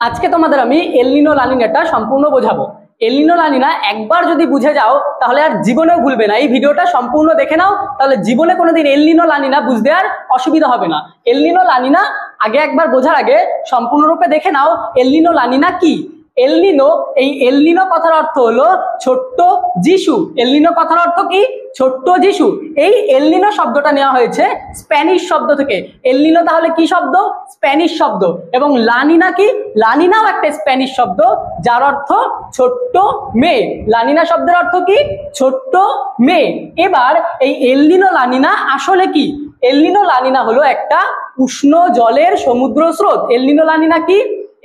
আজকে তোমাদের আমি এলনিনো লানিনাটা সম্পূর্ণ বোঝাবো। এলনিনো লানিনা একবার যদি বুঝে যাও তাহলে আর জীবনেও ভুলবে না। এই ভিডিওটা সম্পূর্ণ দেখে নাও, তাহলে জীবনে কোনোদিন এলনিনো লানিনা বুঝতে আর অসুবিধা হবে না। এলনিনো লানিনা আগে একবার বোঝার আগে সম্পূর্ণরূপে দেখে নাও এলনিনো লানিনা কি। এলনিনো, এই এলনিনো কথার অর্থ হলো ছোট্ট যিশু। এলনিনো কথার অর্থ কি? ছোট্ট যিশু। এই এলনিনো শব্দটা নেওয়া হয়েছে স্প্যানিশ শব্দ থেকে। এলনিনো তাহলে কি শব্দ? স্প্যানিশ শব্দ। এবং লানিনা কি? লানিনাও একটা স্প্যানিশ শব্দ যার অর্থ ছোট্ট মেয়ে। লানিনা শব্দের অর্থ কি? ছোট্ট মেয়ে। এবার এই এলনিনো লানিনা আসলে কি? এলনিনো লানিনা হলো একটা উষ্ণ জলের সমুদ্র স্রোত। এলনিনো লানিনা কি?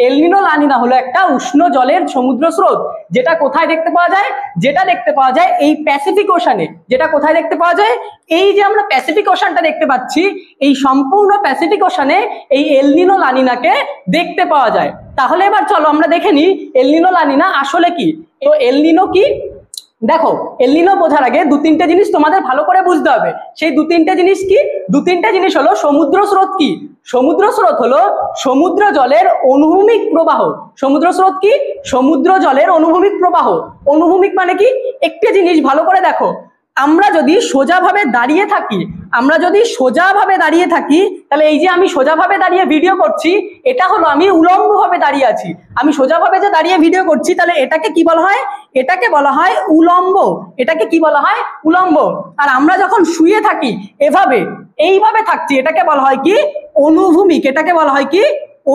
এলনিনো লানিনা হলো একটা উষ্ণ জলের সমুদ্র স্রোত, যেটা কোথায় দেখতে পাওয়া যায়? যেটা দেখতে পাওয়া যায় এই প্যাসিফিক ওশানে। যেটা কোথায় দেখতে পাওয়া যায়? এই যে আমরা প্যাসিফিক ওশানটা দেখতে পাচ্ছি, এই সম্পূর্ণ প্যাসিফিক ওশানে এই এলনিনো লানিনাকে দেখতে পাওয়া যায়। তাহলে এবার চলো আমরা দেখে নিই এলনিনো লানিনা আসলে কি। তো এলনিনো কি? দেখো, এলনিনো বোঝার আগে দু তিনটে জিনিস তোমাদের ভালো করে বুঝতে হবে। সেই দু তিনটে জিনিস কি? দু তিনটে জিনিস হলো সমুদ্র স্রোত কি? সমুদ্র স্রোত হলো সমুদ্র জলের অনুভূমিক প্রবাহ। সমুদ্র স্রোত কি? সমুদ্র জলের অনুভূমিক প্রবাহ। অনুভূমিক মানে কি? একটি জিনিস ভালো করে দেখো, আমরা যদি সোজাভাবে দাঁড়িয়ে থাকি, তাহলে এই যে আমি সোজাভাবে দাঁড়িয়ে ভিডিও করছি, এটা হলো আমি উলম্বভাবে দাঁড়িয়ে আছি। আমি সোজাভাবে যে দাঁড়িয়ে ভিডিও করছি, তাহলে এটাকে কি বলা হয়? এটাকে বলা হয় উলম্ব। এটাকে কি বলা হয়? উলম্ব। আর আমরা যখন শুয়ে থাকি এভাবে, এইভাবে থাকছি, এটাকে বলা হয় কি? অনুভূমিক। এটাকে বলা হয় কি?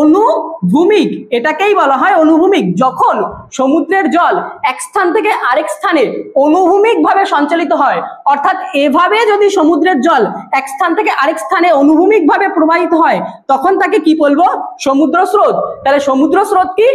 অনুভূমিক। এটাকেই বলা হয় অনুভূমিক। যখন সমুদ্রের জল এক স্থান থেকে আরেক স্থানে অনুভূমিক ভাবে সঞ্চালিত হয়, অর্থাৎ এভাবে যদি সমুদ্রের জল এক স্থান থেকে আরেক স্থানে অনুভূমিক ভাবে প্রবাহিত হয়, তখন তাকে কি বলবো? সমুদ্র স্রোত। তাহলে সমুদ্র স্রোত কি?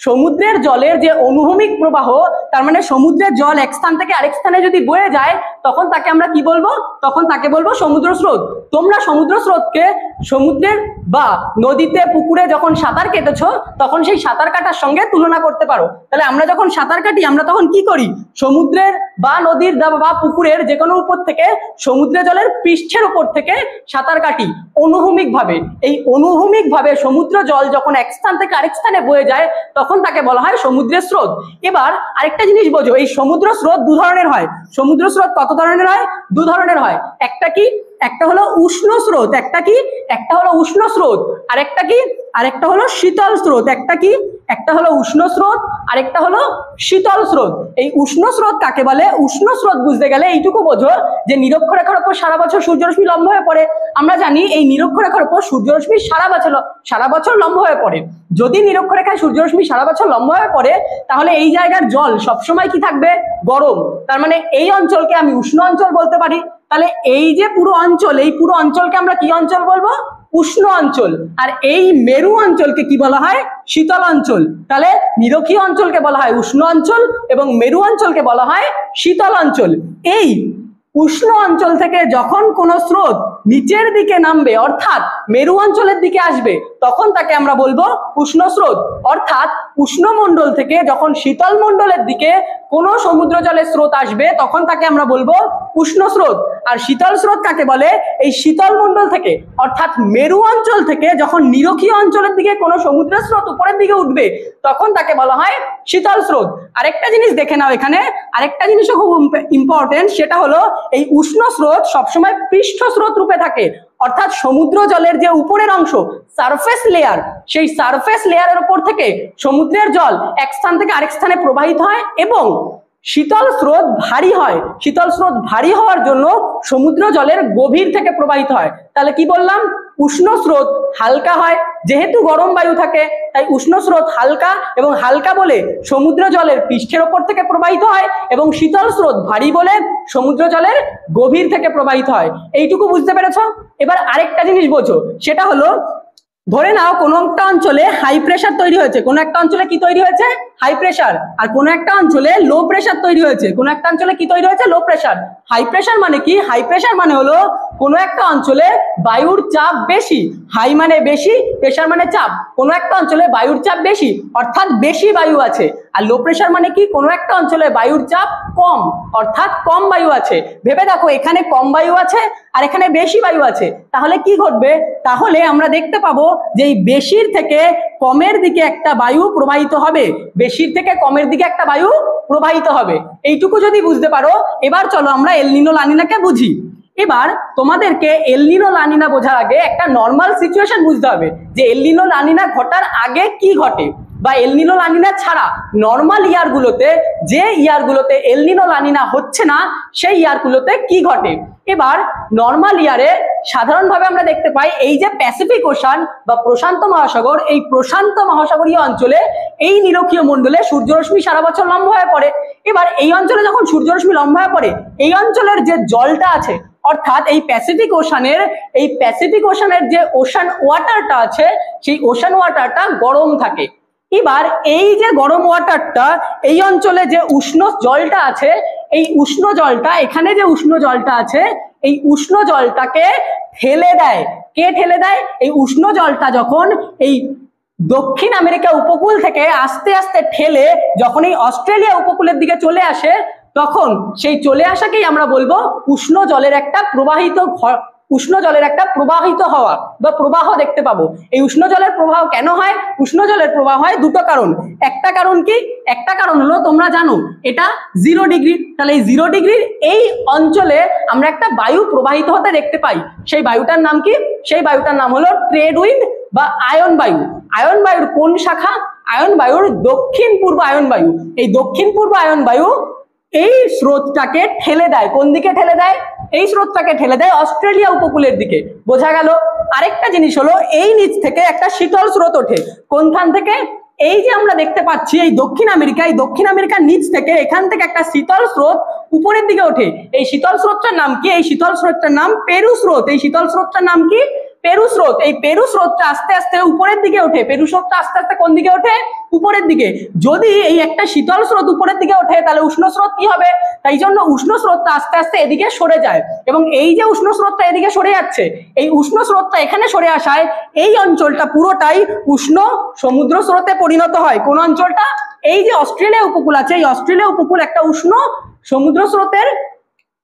সমুদ্রের জলের যে অনুভূমিক প্রবাহ, তার মানে সমুদ্রের জল এক স্থান থেকে আরেক স্থানে যদি বয়ে যায়, তখন তাকে আমরা কি বলবো? তখন তাকে বলবো সমুদ্র স্রোত। তোমরা সমুদ্র স্রোতকে সমুদ্রের বা নদীতে পুকুরে যখন সাঁতার কেটেছো, তখন সেই সাঁতার কাটার সঙ্গে তুলনা করতে পারো। তাহলে আমরা যখন সাঁতার কাটি, আমরা তখন কি করি? সমুদ্রের বা নদীর বা পুকুরের যে কোনো উপর থেকে, সমুদ্রের জলের পৃষ্ঠের উপর থেকে সাঁতার কাটি অনুভূমিক ভাবে। এই অনুভূমিক ভাবে সমুদ্র জল যখন এক স্থান থেকে আরেক স্থানে বয়ে যায়, তখন তাকে বলা হয় সমুদ্রের স্রোত। এবার আরেকটা জিনিস বোঝো, এই সমুদ্র স্রোত দু ধরনের হয়। সমুদ্র স্রোত কত ধরনের হয়? দু ধরনের হয়। একটা কি? একটা হলো উষ্ণ স্রোত। একটা কি? একটা হলো উষ্ণ স্রোত। আরেকটা কি? আরেকটা হলো শীতল স্রোত। একটা কি? একটা হলো উষ্ণ স্রোত, আরেকটা হলো শীতল স্রোত। এই উষ্ণ স্রোত কাকে বলে? উষ্ণ স্রোত বুঝতে গেলে এইটুকু বোঝো যে নিরক্ষরেখার উপর সারা বছর সূর্যরশ্মি লম্ব হয়ে পড়ে। আমরা জানি এই নিরক্ষরেখার উপর সূর্যরশ্মি সারা বছর লম্ব হয়ে পড়ে। যদি নিরক্ষরেখায় সূর্যরশ্মি সারা বছর লম্ব হয়ে পড়ে, তাহলে এই জায়গার জল সবসময় কি থাকবে? গরম। তার মানে এই অঞ্চলকে আমি উষ্ণ অঞ্চল বলতে পারি। তাহলে এই যে পুরো অঞ্চল, এই পুরো অঞ্চলকে আমরা কি অঞ্চল বলবো? উষ্ণ অঞ্চল। আর এই মেরু অঞ্চলকে কি বলা হয়? শীতল অঞ্চল। তাহলে নিরক্ষীয় অঞ্চলকে বলা হয় উষ্ণ অঞ্চল এবং মেরু অঞ্চলকে বলা হয় শীতল অঞ্চল। এই উষ্ণ অঞ্চল থেকে যখন কোনো স্রোত নিচের দিকে নামবে, অর্থাৎ মেরু অঞ্চলের দিকে আসবে, তখন তাকে আমরা বলবো উষ্ণ স্রোত। অর্থাৎ উষ্ণ মণ্ডল থেকে যখন শীতল মণ্ডলের দিকে কোনো সমুদ্র জলের স্রোত আসবে, তখন তাকে আমরা বলবো উষ্ণ স্রোত। আর শীতল স্রোত কাকে বলে? এই শীতল মণ্ডল থেকে, অর্থাৎ মেরু অঞ্চল থেকে যখন নিরক্ষীয় অঞ্চলের দিকে কোনো সমুদ্রের স্রোত উপরের দিকে উঠবে, তখন তাকে বলা হয় শীতল স্রোত। আরেকটা জিনিস দেখে নাও এখানে, আরেকটা জিনিসও খুব ইম্পর্টেন্ট, সেটা হলো এই উষ্ণ স্রোত সবসময় পৃষ্ঠ স্রোত রূপে থাকে। অর্থাৎ সমুদ্র জলের যে উপরের অংশ, সারফেস লেয়ার, সেই সারফেস লেয়ারের উপর থেকে সমুদ্রের জল এক স্থান থেকে আরেক স্থানে প্রবাহিত হয় এবং শীতল স্রোত ভারী হয়। শীতল স্রোত ভারী হওয়ার জন্য সমুদ্র জলের গভীর থেকে প্রবাহিত হয়। তাহলে কি বললাম? উষ্ণ স্রোত হালকা হয়, যেহেতু গরম বায়ু থাকে তাই উষ্ণ স্রোত হালকা, এবং হালকা বলে সমুদ্র জলের পৃষ্ঠের ওপর থেকে প্রবাহিত হয়, এবং শীতল স্রোত ভারী বলে সমুদ্র জলের গভীর থেকে প্রবাহিত হয়। এইটুকু বুঝতে পেরেছ? এবার আরেকটা জিনিস বোঝো, সেটা হলো ধরে নাও কোনো একটা অঞ্চলে হাই প্রেসার তৈরি হয়েছে। কোনো একটা অঞ্চলে কি তৈরি হয়েছে? High pressure. আর কোনো একটা অঞ্চলে লো প্রেসার তৈরি হয়েছে। কোনো একটা অঞ্চলে কি তৈরি হয়েছে? Low pressure. হাই প্রেসার মানে কি? হাই প্রেসার মানে হলো কোনো একটা অঞ্চলে বায়ুর চাপ বেশি। হাই মানে বেশি, প্রেসার মানে চাপ। কোনো একটা অঞ্চলে বায়ুর চাপ বেশি, অর্থাৎ বেশি বায়ু আছে। আর লো প্রেশার মানে কি, কোনো একটা অঞ্চলে বায়ুর চাপ কম, অর্থাৎ কম বায়ু আছে। ভেবে দেখো এখানে কম বায়ু আছে আর এখানে বেশি বায়ু আছে, তাহলে কি ঘটবে? তাহলে আমরা দেখতে পাবো যে এই বেশির থেকে কমের দিকে একটা বায়ু প্রবাহিত হবে, বেশির থেকে কমের দিকে একটা বায়ু প্রবাহিত হবে। এইটুকু যদি বুঝতে পারো, এবার চলো আমরা এল নিনো লা নিনাকে বুঝি। এবার তোমাদেরকে এল নিনো লা নিনা বোঝার আগে একটা নর্মাল সিচুয়েশন বুঝতে হবে যে এল নিনো লা নিনা ঘটার আগে কি ঘটে, বা এল নিনো লা নিনা ছাড়া নর্মাল ইয়ারগুলোতে, যে ইয়ারগুলোতে এল নিনো লা নিনা হচ্ছে না সেই ইয়ারগুলোতে কি ঘটে। এবার নর্মাল ইয়ারে সাধারণভাবে আমরা দেখতে পাই এই যে প্যাসিফিক ওশান বা প্রশান্ত মহাসাগর, এই প্রশান্ত মহাসাগরীয় অঞ্চলে এই নিরক্ষীয় মণ্ডলে সূর্যরশ্মি সারা বছর লম্ব হয়ে পড়ে। এবার এই অঞ্চলে যখন সূর্যরশ্মি লম্ব হয়ে পড়ে, এই অঞ্চলের যে জলটা আছে, অর্থাৎ এই প্যাসিফিক ওশানের যে ওশান ওয়াটারটা আছে, সেই ওশান ওয়াটারটা গরম থাকে। এবার এই যে গরম ওয়াটারটা, এই অঞ্চলে যে উষ্ণ জলটা আছে, এই উষ্ণ জলটা, এখানে যে উষ্ণ জলটা আছে, এই উষ্ণ জলটাকে ঠেলে দেয়। কে ঠেলে দেয়? এই উষ্ণ জলটা যখন এই দক্ষিণ আমেরিকা উপকূল থেকে আস্তে আস্তে ঠেলে যখন এই অস্ট্রেলিয়া উপকূলের দিকে চলে আসে, তখন সেই চলে আসাকেই আমরা বলবো উষ্ণ জলের একটা প্রবাহিত হওয়া বা প্রবাহ দেখতে পাবো। এই উষ্ণ জলের প্রবাহ কেন হয়? উষ্ণ জলের প্রবাহ হয় দুটো কারণ। একটা কারণ কি? একটা কারণ হলো তোমরা জানো এটা 0 ডিগ্রি, তাহলে এই 0 ডিগ্রির এই অঞ্চলে আমরা একটা বায়ু প্রবাহিত হতে দেখতে পাই। সেই বায়ুটার নাম কি? সেই বায়ুটার নাম হলো ট্রেড উইন্ড বা আয়ন বায়ু। আয়ন বায়ুর কোন শাখা? আয়ন বায়ুর দক্ষিণ পূর্ব আয়ন বায়ু। এই দক্ষিণ পূর্ব আয়ন বায়ু এই স্রোতটাকে ঠেলে দেয়। কোন দিকে ঠেলে দেয়? এই স্রোতটাকে ঠেলে দেয় অস্ট্রেলিয়া উপকূলের দিকে। বোঝা গেল? আরেকটা জিনিস হলো এই নিচ থেকে একটা শীতল স্রোত ওঠে। কোনখান থেকে? এই যে আমরা দেখতে পাচ্ছি এই দক্ষিণ আমেরিকার নিচ থেকে, এখান থেকে একটা শীতল স্রোত উপরের দিকে ওঠে। এই শীতল স্রোতটার নাম কি? এই শীতল স্রোতটার নাম পেরু স্রোত। এই শীতল স্রোতটার নাম কি? পেরু স্রোত। এই পেরু স্রোতটা আস্তে আস্তে উপরের দিকে ওঠে। পেরু স্রোতটা আস্তে আস্তে কোন দিকে ওঠে? উপরের দিকে। যদি এই একটা শীতল স্রোত উপরের দিকে ওঠে, তাহলে উষ্ণ স্রোত কি হবে? তাই জন্য উষ্ণ স্রোতটা আস্তে আস্তে এদিকে সরে যায়, এবং এই যে উষ্ণ স্রোতটা এদিকে সরে যাচ্ছে, এই উষ্ণ স্রোতটা এখানে সরে আসায় এই অঞ্চলটা পুরোটাই উষ্ণ সমুদ্র স্রোতে পরিণত হয়। কোন অঞ্চলটা? এই যে অস্ট্রেলিয়া উপকূল আছে, এই অস্ট্রেলিয়া উপকূল একটা উষ্ণ সমুদ্র স্রোতের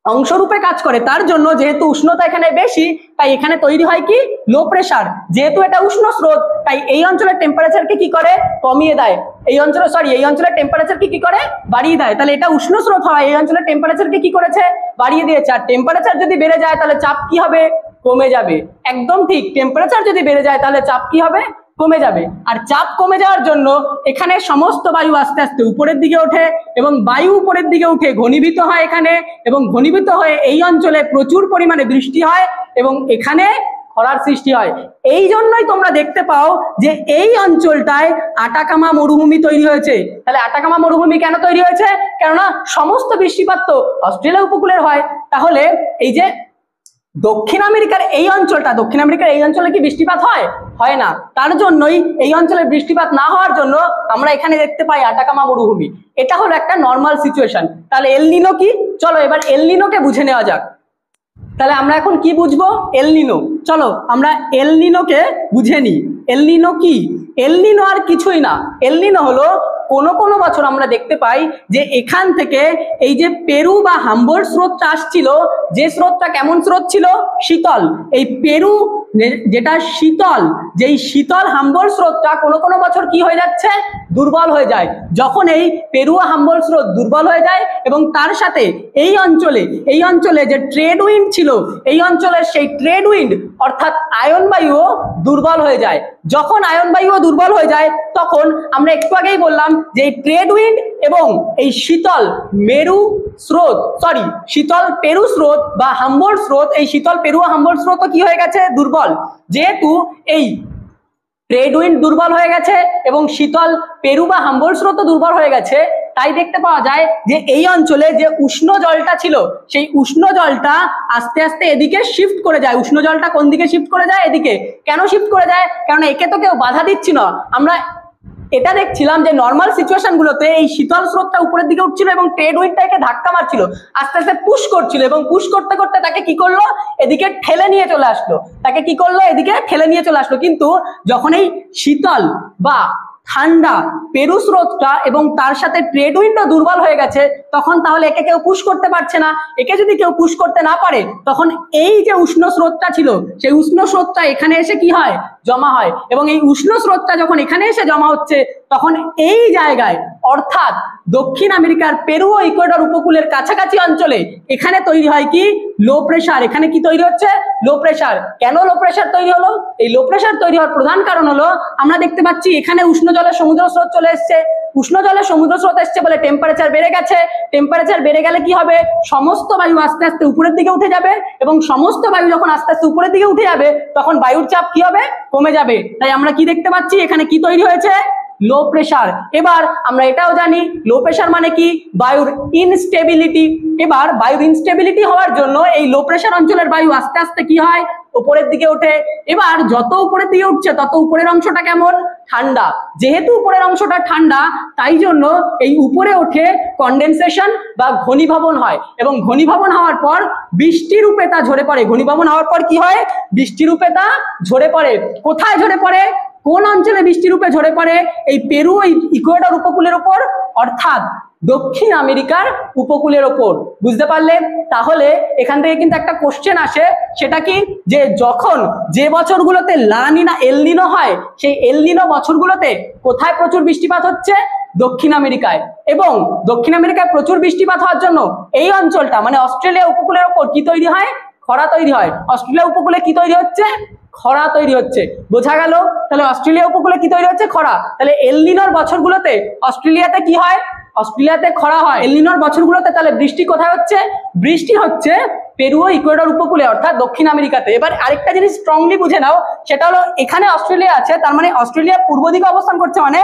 অংশরূপে কাজ করে। তার জন্য যেহেতু উষ্ণতা এখানে বেশি, তাই এখানে তৈরি হয় কি? Low pressure. যেহেতু এটা উষ্ণ স্রোত, তাই এই অঞ্চলের টেম্পারেচারকে কি করে? কমিয়ে দেয়। এই অঞ্চলের টেম্পারেচারকে কি করে? বাড়িয়ে দেয়। তাহলে এটা উষ্ণ স্রোত হয়, এই অঞ্চলের টেম্পারেচারকে কি করেছে? বাড়িয়ে দিয়েছে। আর টেম্পারেচার যদি বেড়ে যায় তাহলে চাপ কি হবে? কমে যাবে। একদম ঠিক, টেম্পারেচার যদি বেড়ে যায় তাহলে চাপ কি হবে? কমে যাবে। আর চাপ কমে যাওয়ার জন্য এখানে সমস্ত বায়ু আস্তে আস্তে উপরের দিকে ওঠে, এবং বায়ু উপরের দিকে উঠে ঘনীভূত হয় এখানে, এবং ঘনীভূত হয়ে এই অঞ্চলে প্রচুর পরিমাণে বৃষ্টি হয় এবং এখানে খরার সৃষ্টি হয়। এই জন্যই তোমরা দেখতে পাও যে এই অঞ্চলটায় আটাকামা মরুভূমি তৈরি হয়েছে। তাহলে আটাকামা মরুভূমি কেন তৈরি হয়েছে? কেননা সমস্ত বৃষ্টিপাত তো অস্ট্রেলিয়া উপকূলের হয়। তাহলে এই যে দক্ষিণ আমেরিকার এই অঞ্চলে কি বৃষ্টিপাত হয়? হয় না। তার জন্যই এই অঞ্চলে বৃষ্টিপাত না হওয়ার জন্য আমরা এখানে দেখতে পাই আটাকামা মরুভূমি। এটা হলো একটা নর্মাল সিচুয়েশন। তাহলে এল নিনো কি? চলো এবার এল নিনোকে বুঝে নেওয়া যাক। তাহলে আমরা এখন কি বুঝবো? এল নিনো। চলো আমরা এল নিনোকে বুঝে নিই। এল নিনো কি? এল নিনো আর কিছুই না। এল নিনো হলো কোনো বছর আমরা দেখতে পাই যে এখান থেকে এই যে পেরু বা হাম্বোল্ট স্রোতটা আসছিল, যে স্রোতটা কেমন স্রোত ছিল? শীতল। এই পেরু যেটা শীতল, যেই শীতল হাম্বোল্ট স্রোতটা কোনো বছর কি হয়ে যাচ্ছে? দুর্বল হয়ে যায়। যখন এই পেরু হাম্বোল্ট স্রোত দুর্বল হয়ে যায় এবং তার সাথে এই অঞ্চলে যে ট্রেড উইন্ড ছিল, এই অঞ্চলের সেই ট্রেড উইন্ড অর্থাৎ আয়ন বায়ুও দুর্বল হয়ে যায়। যখন আয়ন বায়ুও দুর্বল হয়ে যায়, তখন আমরা একটু আগেই বললাম যে এই ট্রেড উইন্ড এবং এই শীতল পেরু স্রোত বা হাম্বোল্ট স্রোত, এই শীতল পেরু হাম্বোল্ট স্রোত কি হয়ে গেছে? দুর্বল। যেহেতু এই ট্রেড উইন্ড দুর্বল হয়ে গেছে এবং শীতল পেরু বা হাম্বোল্ট স্রোত দুর্বল হয়ে গেছে, তাই দেখতে পাওয়া যায় যে এই অঞ্চলে যে উষ্ণ জলটা ছিল, সেই উষ্ণ জলটা আস্তে আস্তে এদিকে শিফট করে যায়। উষ্ণ জলটা কোন দিকে শিফট করে যায়? এদিকে। কেন শিফট করে যায়? কারণ একে তো কেউ বাধা দিচ্ছিল না। আমরা এটা দেখছিলাম যে নর্মাল সিচুয়েশন গুলোতে এই শীতল স্রোতটা উপরের দিকে উঠছিল এবং ট্রেড উইন্ডটাকে ধাক্কা মারছিল, আস্তে আস্তে পুশ করছিল, এবং পুশ করতে করতে তাকে কি করলো? এদিকে ঠেলে নিয়ে চলে আসলো। কিন্তু যখন এই শীতল বা ঠান্ডা পেরু স্রোতটা এবং তার সাথে ট্রেড উইন্ডও দুর্বল হয়ে গেছে, তখন তাহলে একে কেউ পুশ করতে পারছে না। একে যদি কেউ পুশ করতে না পারে, তখন এই যে উষ্ণ স্রোতটা ছিল, সেই উষ্ণ স্রোতটা এখানে এসে কি হয়, জমা হয়। এবং এই উষ্ণ স্রোতটা যখন এখানে এসে জমা হচ্ছে, তখন এই জায়গায় অর্থাৎ দক্ষিণ আমেরিকার পেরু ও ইকুয়েডর উপকূলের কাছাকাছি অঞ্চলে এখানে তৈরি হয় কি, লো প্রেসার। এখানে কি তৈরি হচ্ছে, লো প্রেসার। কেন লো প্রেসার তৈরি হলো? এই লো প্রেসার তৈরি হওয়ার প্রধান কারণ হলো, আমরা দেখতে পাচ্ছি এখানে উষ্ণ জলের সমুদ্র স্রোত চলে এসছে। উষ্ণ জলের সমুদ্র স্রোত এসছে বলে টেম্পারেচার বেড়ে গেছে। টেম্পারেচার বেড়ে গেলে কি হবে, সমস্ত বায়ু আস্তে আস্তে উপরের দিকে উঠে যাবে, এবং সমস্ত বায়ু যখন আস্তে আস্তে উপরের দিকে উঠে যাবে, তখন বায়ুর চাপ কি হবে, কমে যাবে। তাই আমরা কি দেখতে পাচ্ছি, এখানে কি তৈরি হয়েছে, লো প্রেসার। এবার আমরা এটাও জানি লো প্রেসার মানে কি, বায়ুর ইনস্টেবিলিটি। এবার বায়ুর ইনস্টেবিলিটি হওয়ার জন্য এই লো প্রেসার অঞ্চলের বায়ু আস্তে আস্তে কি হয়, উপরের দিকে ওঠে। এবার যত উপরের দিকে উঠছে, তত উপরের অংশটা কেমন, ঠান্ডা। যেহেতু উপরের অংশটা ঠান্ডা, তাই জন্য এই উপরে ওঠে কন্ডেনসেশন বা ঘনীভবন হয়, এবং ঘনীভবন হওয়ার পর বৃষ্টি রূপে তা ঝরে পড়ে। ঘনীভবন হওয়ার পর কি হয়, বৃষ্টি রূপে তা ঝরে পড়ে। কোথায় ঝরে পড়ে, কোন অঞ্চলে বৃষ্টি রূপে ঝরে পড়ে, এই পেরু ও ইকুয়েডর উপকূলের উপর, অর্থাৎ দক্ষিণ আমেরিকার উপকূলের ওপর। বুঝতে পারলে? তাহলে এখান থেকে কিন্তু একটা কোশ্চেন আসে, সেটা কি, যে যখন যে বছরগুলোতে লা নিনা এল নিনো হয়, সেই এল নিনো বছরগুলোতে কোথায় প্রচুর বৃষ্টিপাত হচ্ছে, দক্ষিণ আমেরিকায়। এবং দক্ষিণ আমেরিকায় প্রচুর বৃষ্টিপাত হওয়ার জন্য এই অঞ্চলটা মানে অস্ট্রেলিয়া উপকূলের ওপর কি তৈরি হয়, খরা তৈরি হয়। অস্ট্রেলিয়া উপকূলে কি তৈরি হচ্ছে, খরা তৈরি হচ্ছে। বোঝা গেল? তাহলে অস্ট্রেলিয়া উপকূলে কি তৈরি হচ্ছে, খরা। তাহলে এল নিনোর বছরগুলোতে অস্ট্রেলিয়াতে কি হয়, অস্ট্রেলিয়াতে খরা হয়। এল নিনোর বছরগুলোতে তাহলে বৃষ্টি কোথায় হচ্ছে, বৃষ্টি হচ্ছে পেরু ও ইকুয়েডর উপকূলে, অর্থাৎ দক্ষিণ আমেরিকাতে। এবার আরেকটা জিনিস স্ট্রংলি বুঝে নাও, সেটা হলো এখানে অস্ট্রেলিয়া আছে, তার মানে অস্ট্রেলিয়া পূর্ব দিকে অবস্থান করছে, মানে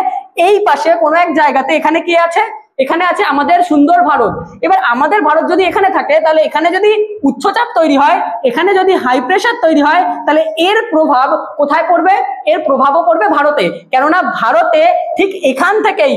এই পাশে কোনো এক জায়গাতে এখানে কি আছে, এখানে আছে আমাদের সুন্দর ভারত। এবার আমাদের ভারত যদি এখানে থাকে, তাহলে এখানে যদি উচ্চচাপ তৈরি হয়, এখানে যদি হাই প্রেসার তৈরি হয়, তাহলে এর প্রভাব কোথায় পড়বে, এর প্রভাবও পড়বে ভারতে। কেননা ভারতে ঠিক এখান থেকেই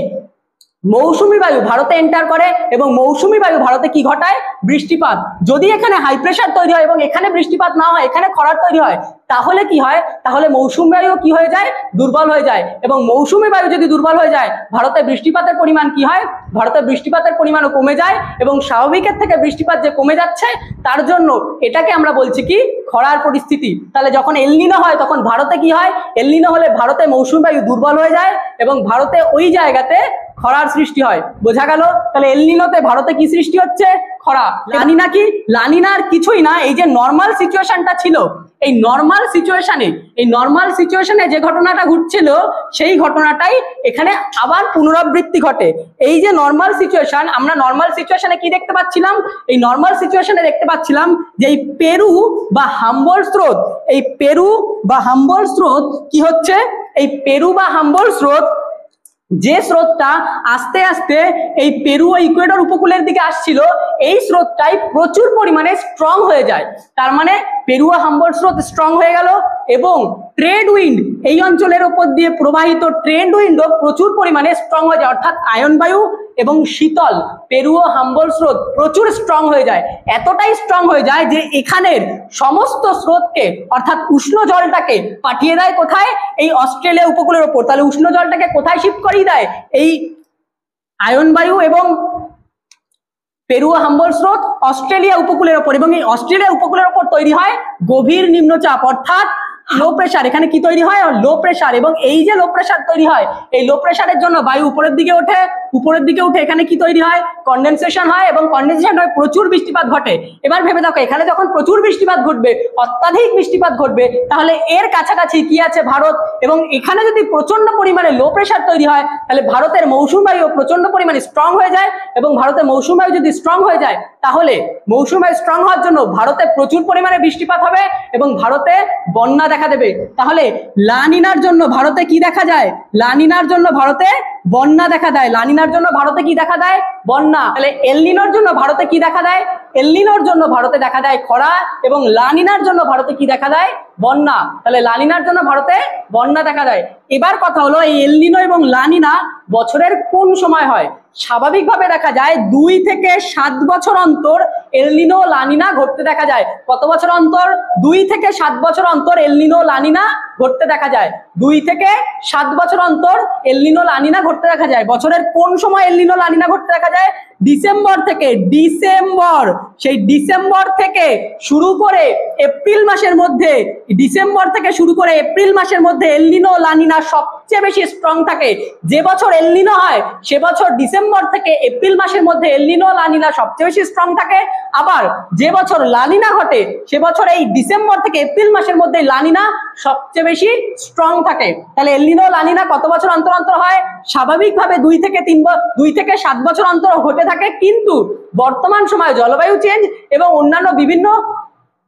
মৌসুমী বায়ু ভারতে এন্টার করে, এবং মৌসুমী বায়ু ভারতে কি ঘটায়, বৃষ্টিপাত। যদি এখানে হাই প্রেসার তৈরি হয় এবং এখানে বৃষ্টিপাত না হয়, এখানে খরার তৈরি হয়, তাহলে কি হয়, তাহলে মৌসুমী বায়ু কি হয়ে যায়, দুর্বল হয়ে যায়। এবং মৌসুমী বায়ু যদি দুর্বল হয়ে যায়, ভারতে বৃষ্টিপাতের পরিমাণ কি হয়, ভারতে বৃষ্টিপাতের পরিমাণও কমে যায়। এবং স্বাভাবিকের থেকে বৃষ্টিপাত যে কমে যাচ্ছে, তার জন্য এটাকে আমরা বলছি কি, খরার পরিস্থিতি। তাহলে যখন এল নিনো হয়, তখন ভারতে কি হয়, এল নিনো হলে ভারতে মৌসুমী বায়ু দুর্বল হয়ে যায়, এবং ভারতে ওই জায়গাতে খরার সৃষ্টি হয়। বোঝা গেল? তাহলে এল নিনোতে ভারতে কি সৃষ্টি হচ্ছে, খরা। লা নিনা কি, লা নিনা আর কিছুই না, এই যে নর্মাল সিচুয়েশনটা ছিল, এই নর্মাল সিচুয়েশনে যে ঘটনাটা ঘটছিল, সেই ঘটনাটাই এখানে আবার পুনরাবৃত্তি ঘটে। এই যে নর্মাল সিচুয়েশন, আমরা নর্মাল সিচুয়েশনে কি দেখতে পাচ্ছিলাম, এই নর্মাল সিচুয়েশনে দেখতে পাচ্ছিলাম যে এই পেরু বা হাম্বল স্রোত, এই পেরু বা হাম্বল স্রোত কি হচ্ছে, এই পেরু বা হাম্বল স্রোত, যে স্রোতটা আস্তে আস্তে এই পেরু ও ইকুয়েডর উপকূলের দিকে আসছিল, এই স্রোতটাই প্রচুর পরিমাণে স্ট্রং হয়ে যায়। তার মানে পেরু ও হাম্বল স্রোত স্ট্রং হয়ে গেল, এবং ট্রেড উইন্ড, এই অঞ্চলের উপর দিয়ে প্রবাহিত ট্রেড উইন্ডও প্রচুর পরিমাণে স্ট্রং হয়ে যায়, অর্থাৎ আয়ন বায়ু এবং শীতল পেরু ও হাম্বল স্রোত প্রচুর স্ট্রং হয়ে যায়। এতটাই স্ট্রং হয়ে যায় যে এখানের সমস্ত স্রোতকে, অর্থাৎ উষ্ণ জলটাকে পাঠিয়ে দেয় কোথায়, এই অস্ট্রেলিয়া উপকূলের ওপর। তাহলে উষ্ণ জলটাকে কোথায় শিফট করিয়ে দেয়, এই আয়ন বায়ু এবং পেরু ও হাম্বল স্রোত অস্ট্রেলিয়া উপকূলের ওপর, এবং এই অস্ট্রেলিয়া উপকূলের ওপর তৈরি হয় গভীর নিম্নচাপ, অর্থাৎ লো প্রেসার। এখানে কি তৈরি হয়, লো প্রেসার। এবং এই যে লো প্রেসার তৈরি হয়, এই লো প্রেসারের জন্য বায়ু উপরের দিকে ওঠে, উপরের দিকে উঠে এখানে কি তৈরি হয়, কন্ডেনসেশন হয়, এবং কন্ডেনসেশন হয় প্রচুর বৃষ্টিপাত ঘটে। এবার ভেবে দেখো, এখানে যখন প্রচুর বৃষ্টিপাত ঘটবে, অত্যাধিক বৃষ্টিপাত ঘটবে, তাহলে এর কাছাকাছি কি আছে, ভারত। এবং এখানে যদি প্রচন্ড পরিমাণে লো প্রেসার তৈরি হয়, তাহলে ভারতের মৌসুমী বায়ু প্রচন্ড পরিমাণে স্ট্রং হয়ে যায়, এবং ভারতের মৌসুমী বায়ু যদি স্ট্রং হয়ে যায়, তাহলে মৌসুমী বায়ু স্ট্রং হওয়ার জন্য ভারতে প্রচুর পরিমাণে বৃষ্টিপাত হবে, এবং ভারতে বন্যা দেখা দেবে। তাহলে লা নিনার জন্য ভারতে কি দেখা যায়, লা নিনার জন্য ভারতে বন্যা দেখা দেয়। লা নিনার জন্য ভারতে কি দেখা দেয়, বন্যা। তাহলে এলনিনোর জন্য ভারতে কি দেখা দেয়? এলনিনোর জন্য ভারতে দেখা দেয় খরা, এবং লানিনার জন্য ভারতে কি দেখা দেয়? বন্যা। তাহলে লানিনার জন্য ভারতে বন্যা দেখা দেয়। এবার কথা হলো, এই এলনিনো এবং লানিনা বছরের কোন সময় হয়? স্বাভাবিকভাবে দেখা যায় 2 থেকে 7 বছর অন্তর এলনিনো লানিনা ঘটতে দেখা যায়। কত বছর অন্তর? 2 থেকে 7 বছর অন্তর এলনিনো লানিনা ঘটতে দেখা যায়। 2 থেকে 7 বছর অন্তর এলনিনো লানিনা ঘটতে দেখা যায়। বছরের কোন সময় এলনিনো লানিনা ঘটতে দেখা যায়? ডিসেম্বর থেকে, সেই ডিসেম্বর থেকে শুরু করে এপ্রিল মাসের মধ্যে, এলনিনো লানিনা সবচেয়ে বেশি স্ট্রং থাকে। যে বছর এলনিনো হয় সে বছর ডিসেম্বর থেকে এপ্রিল মাসের মধ্যে এলনিনো লানিনা সবচেয়ে বেশি স্ট্রং থাকে। আবার যে বছর লানিনা ঘটে সে বছর এই ডিসেম্বর থেকে এপ্রিল মাসের মধ্যে লানিনা সবচেয়ে বেশি স্ট্রং থাকে। তাহলে এলনিনো লানিনা কত বছর অন্তর অন্তর হয়? স্বাভাবিকভাবে 2 থেকে 7 বছর অন্তর ঘটে থাকে, কিন্তু বর্তমান সময়ে জলবায়ু চেঞ্জ এবং অন্যান্য বিভিন্ন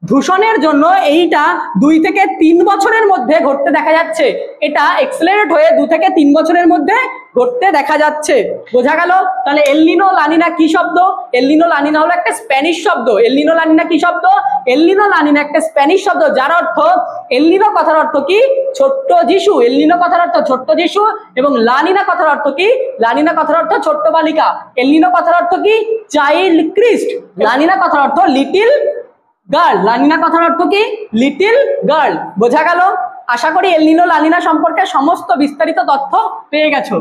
দূষণের জন্য এইটা 2 থেকে 3 বছরের মধ্যে ঘটতে দেখা যাচ্ছে। এটা এক্সেলারেট হয়ে 2 থেকে 3 বছরের মধ্যে ঘটতে দেখা যাচ্ছে। বোঝা গেল? তাহলে এলনিনো লানিনা কি শব্দ? এলনিনো লানিনা হলো একটা স্প্যানিশ শব্দ। এলনিনো লানিনা কি শব্দ? এলনিনো লানিনা একটা স্প্যানিশ শব্দ, যার অর্থ, এলনিনো কথার অর্থ কি? ছোট্ট যিশু। এলনিনো কথার অর্থ ছোট্ট যিশু, এবং লানিনা কথার অর্থ কি? লানিনা কথার অর্থ ছোট্ট বালিকা। এলনিনো কথার অর্থ কি? চাইল্ড ক্রিস্ট। লানিনা কথার অর্থ লিটিল গার্ল। লানিনা কথার অর্থ কি? Little girl. বোঝা গেল? আশা করি এলনিনো লানিনা সম্পর্কে সমস্ত বিস্তারিত তথ্য পেয়ে গেছো।